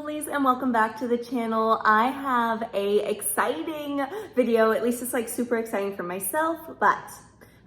lovelies, and welcome back to the channel. I have a exciting video, at least it's like super exciting for myself, but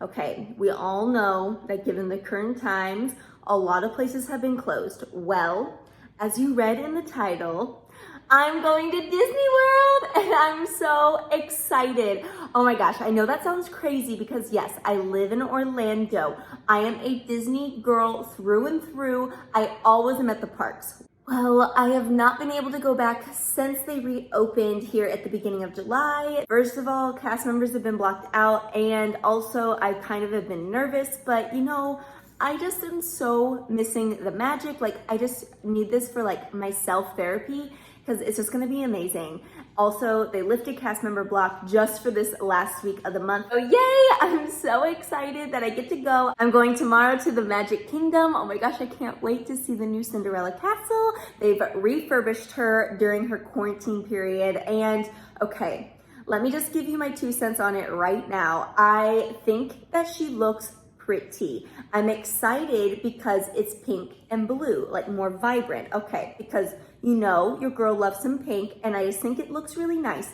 okay, we all know that given the current times, a lot of places have been closed. Well, as you read in the title, I'm going to Disney World and I'm so excited. Oh my gosh, I know that sounds crazy because yes, I live in Orlando. I am a Disney girl through and through. I always am at the parks. Well, I have not been able to go back since they reopened here at the beginning of July. First of all, cast members have been blocked out, and also I kind of have been nervous, but you know, I just am so missing the magic. Like, I just need this for like my self-therapy because it's just gonna be amazing. Also, they lifted cast member block just for this last week of the month. So yay, I'm so excited that I get to go. I'm going tomorrow to the Magic Kingdom. Oh my gosh, I can't wait to see the new Cinderella castle. They've refurbished her during her quarantine period. And okay, let me just give you my 2 cents on it right now. I think that she looks pretty. I'm excited because it's pink and blue, like more vibrant. Okay, because you know your girl loves some pink and I just think it looks really nice.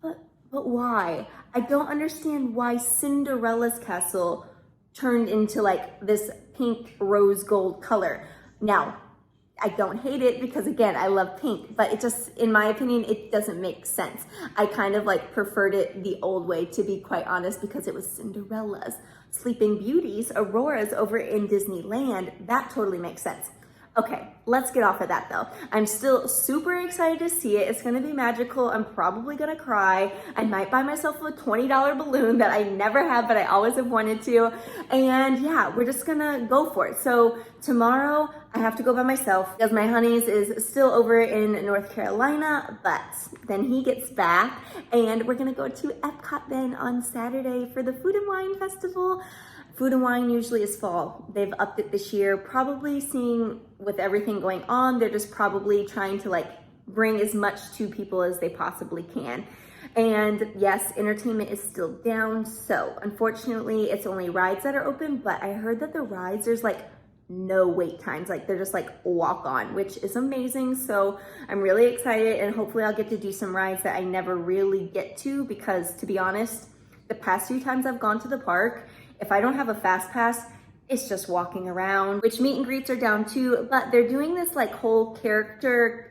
But why? I don't understand why Cinderella's castle turned into like this pink rose gold color. Now, I don't hate it because again, I love pink, but it just, in my opinion, it doesn't make sense. I kind of like preferred it the old way, to be quite honest, because it was Cinderella's. Sleeping Beauty's, Aurora's over in Disneyland. That totally makes sense. Okay, let's get off of that though. I'm still super excited to see it. It's gonna be magical. I'm probably gonna cry. I might buy myself a $20 balloon that I never have, but I always have wanted to. And yeah, we're just gonna go for it. So tomorrow I have to go by myself because my honeys is still over in North Carolina, but then he gets back and we're gonna go to Epcot then on Saturday for the Food and Wine Festival. Food and Wine usually is fall. They've upped it this year, probably seeing with everything going on, they're just probably trying to like bring as much to people as they possibly can. And yes, entertainment is still down. So unfortunately, it's only rides that are open, but I heard that the rides, there's like no wait times. Like they're just like walk on, which is amazing. So I'm really excited and hopefully I'll get to do some rides that I never really get to because to be honest, the past few times I've gone to the park, if I don't have a fast pass, it's just walking around, which meet and greets are down too, but they're doing this like whole character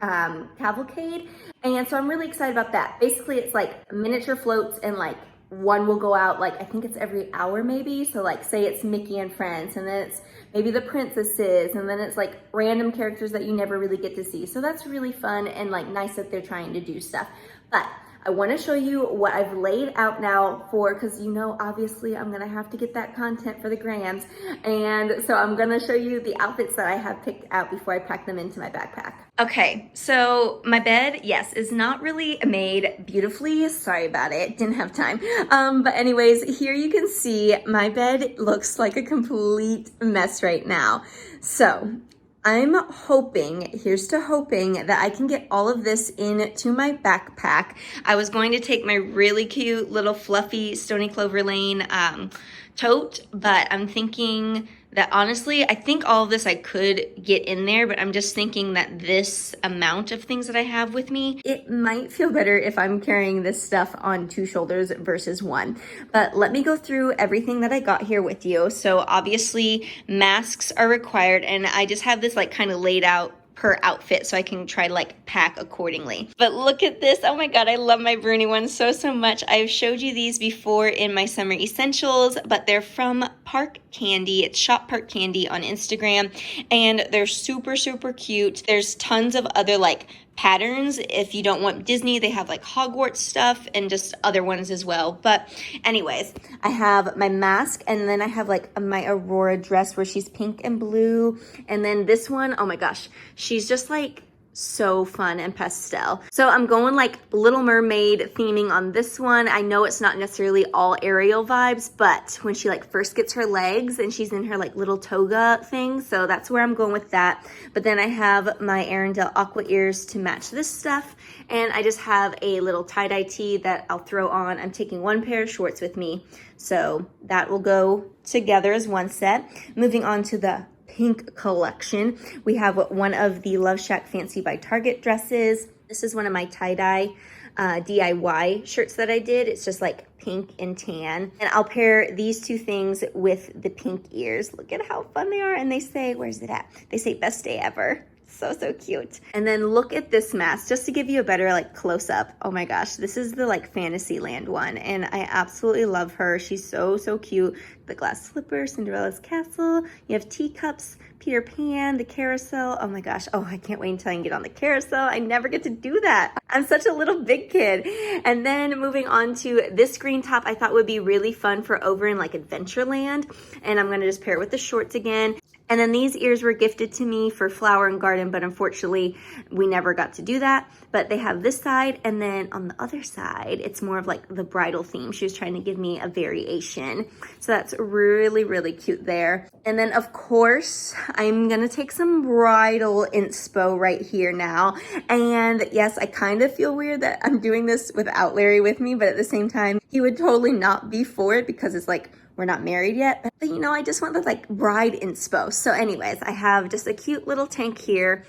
cavalcade. And so I'm really excited about that. Basically it's like miniature floats and like one will go out, like I think it's every hour maybe. So like say it's Mickey and friends and then it's maybe the princesses and then it's like random characters that you never really get to see. So that's really fun and like nice that they're trying to do stuff. But I want to show you what I've laid out now for, because you know, obviously I'm going to have to get that content for the grams. And so I'm going to show you the outfits that I have picked out before I pack them into my backpack. Okay, so my bed, yes, is not really made beautifully. Sorry about it, didn't have time. But anyways, here you can see my bed looks like a complete mess right now. So I'm hoping, here's to hoping that I can get all of this into my backpack. I was going to take my really cute little fluffy Stony Clover Lane tote, but I'm thinking that honestly, I think all of this I could get in there, but I'm just thinking that this amount of things that I have with me, it might feel better if I'm carrying this stuff on 2 shoulders versus 1. But let me go through everything that I got here with you. So obviously masks are required and I just have this like kind of laid out per outfit so I can try to like pack accordingly. But look at this. Oh my God, I love my Bruni ones so much. I've showed you these before in my summer essentials, but they're from Park Candy. It's Shop Park Candy on Instagram and they're super cute. There's tons of other like patterns. If you don't want Disney, they have like Hogwarts stuff and just other ones as well. But anyways, I have my mask and then I have like my Aurora dress where she's pink and blue. And then this one, oh my gosh, she's just like so fun and pastel. So I'm going like Little Mermaid theming on this one. I know it's not necessarily all Ariel vibes, but when she like first gets her legs and she's in her like little toga thing, so that's where I'm going with that. But then I have my Arendelle aqua ears to match this stuff, and I just have a little tie-dye tee that I'll throw on. I'm taking 1 pair of shorts with me, so that will go together as one set. Moving on to the pink collection. We have one of the Love Shack Fancy by Target dresses. This is one of my tie-dye DIY shirts that I did. It's just like pink and tan. And I'll pair these two things with the pink ears. Look at how fun they are. And they say, where's it at? They say best day ever. So cute. And then look at this mask, just to give you a better like close up. Oh my gosh, this is the like Fantasyland one, and I absolutely love her. She's so cute. The glass slipper, Cinderella's castle. You have teacups, Peter Pan, the carousel. Oh my gosh. Oh, I can't wait until I can get on the carousel. I never get to do that. I'm such a little big kid. And then moving on to this green top, I thought would be really fun for over in like Adventureland. And I'm gonna just pair it with the shorts again. And then these ears were gifted to me for Flower and Garden, but unfortunately we never got to do that. But they have this side, and then on the other side, it's more of like the bridal theme. She was trying to give me a variation. So that's really cute there. And then of course, I'm gonna take some bridal inspo right here now. And yes, I kind of feel weird that I'm doing this without Larry with me, but at the same time, he would totally not be for it because it's like, we're not married yet, but you know, I just want the like bride inspo. So anyways, I have just a cute little tank here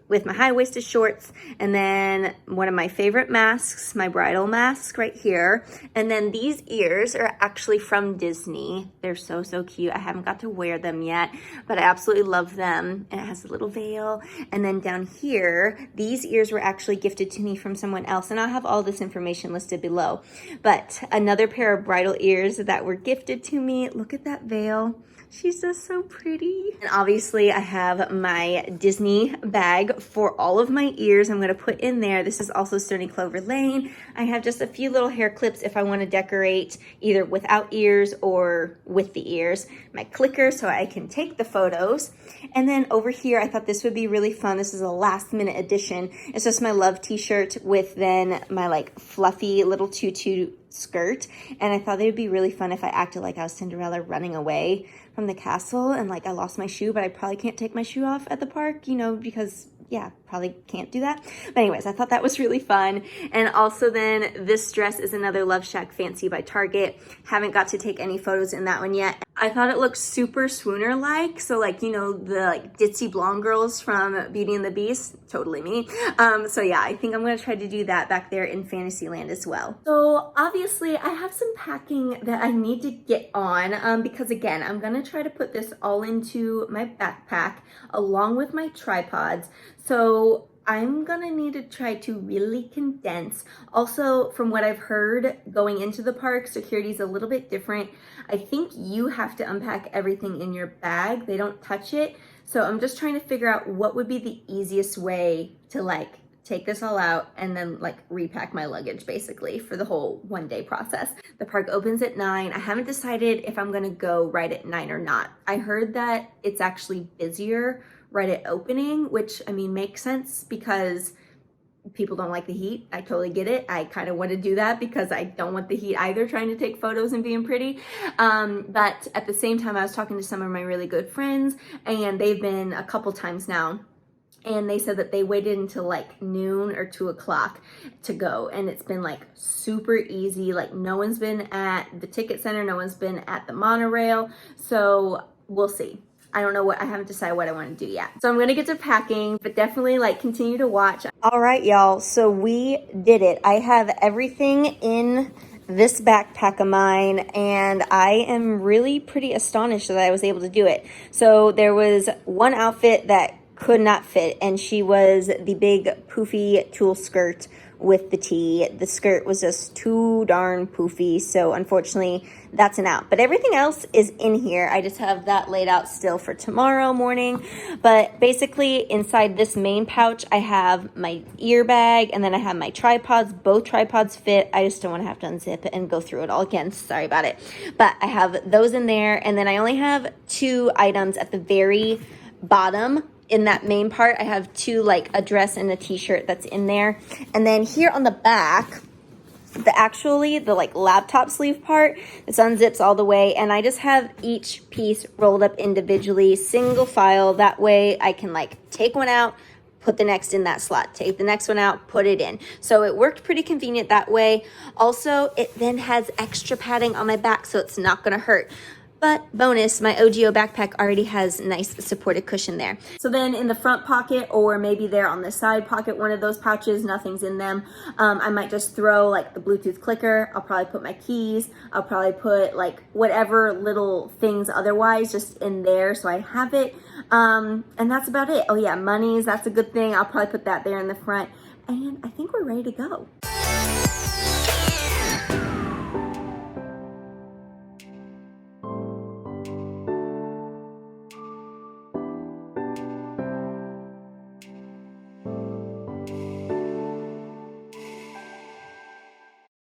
with my high-waisted shorts, and then one of my favorite masks, my bridal mask right here. And then these ears are actually from Disney. They're so cute. I haven't got to wear them yet, but I absolutely love them. And it has a little veil. And then down here, these ears were actually gifted to me from someone else, and I'll have all this information listed below. But another pair of bridal ears that were gifted to me. Look at that veil. She's just so pretty. And obviously I have my Disney bag for all of my ears. I'm gonna put in there. This is also Stony Clover Lane. I have just a few little hair clips if I wanna decorate either without ears or with the ears. My clicker so I can take the photos. And then over here, I thought this would be really fun. This is a last minute addition. It's just my love t-shirt with then my like fluffy little tutu skirt. And I thought it would be really fun if I acted like I was Cinderella running away from the castle and like I lost my shoe, but I probably can't take my shoe off at the park, you know, because yeah, probably can't do that. But anyways, I thought that was really fun. And also then this dress is another Love Shack Fancy by Target. Haven't got to take any photos in that one yet. I thought it looked super swooner-like. So like, you know, the like ditzy blonde girls from Beauty and the Beast, totally me. So yeah, I think I'm gonna try to do that back there in Fantasyland as well. So obviously I have some packing that I need to get on because again, I'm gonna try to put this all into my backpack along with my tripods. So I'm gonna need to try to really condense. Also, from what I've heard going into the park, security is a little bit different. I think you have to unpack everything in your bag. They don't touch it. So I'm just trying to figure out what would be the easiest way to like take this all out and then like repack my luggage basically for the whole one-day process. The park opens at 9. I haven't decided if I'm gonna go right at 9 or not. I heard that it's actually busier right at opening, which I mean makes sense because people don't like the heat. I totally get it. I kind of want to do that because I don't want the heat either, trying to take photos and being pretty. But at the same time, I was talking to some of my really good friends and they've been a couple times now. And they said that they waited until like noon or 2 o'clock to go. And it's been like super easy. Like no one's been at the ticket center. No one's been at the monorail. So we'll see. I don't know I haven't decided what I want to do yet. So I'm gonna get to packing, but definitely like continue to watch. All right, y'all, so we did it. I have everything in this backpack of mine and I am really pretty astonished that I was able to do it. So there was one outfit that could not fit and she was the big poofy tulle skirt with the tee. The skirt was just too darn poofy, so unfortunately that's an out. But everything else is in here. I just have that laid out still for tomorrow morning. But basically inside this main pouch, I have my ear bag and then I have my tripods. Both tripods fit. I just don't want to have to unzip it and go through it all again. Sorry about it. But I have those in there and then I only have 2 items at the very bottom. In that main part, I have 2, like a dress and a t-shirt that's in there. And then here on the back, the like laptop sleeve part, this unzips all the way. And I just have each piece rolled up individually, single file. That way I can like take one out, put the next in that slot, take the next one out, put it in. So it worked pretty convenient that way. Also, it then has extra padding on my back, so it's not gonna hurt. But bonus, my OGO backpack already has nice supported cushion there. So then in the front pocket, or maybe there on the side pocket, one of those pouches, nothing's in them. I might just throw like the Bluetooth clicker. I'll probably put my keys. I'll probably put like whatever little things otherwise just in there so I have it. And that's about it. Oh yeah, monies, that's a good thing. I'll probably put that there in the front. And I think we're ready to go.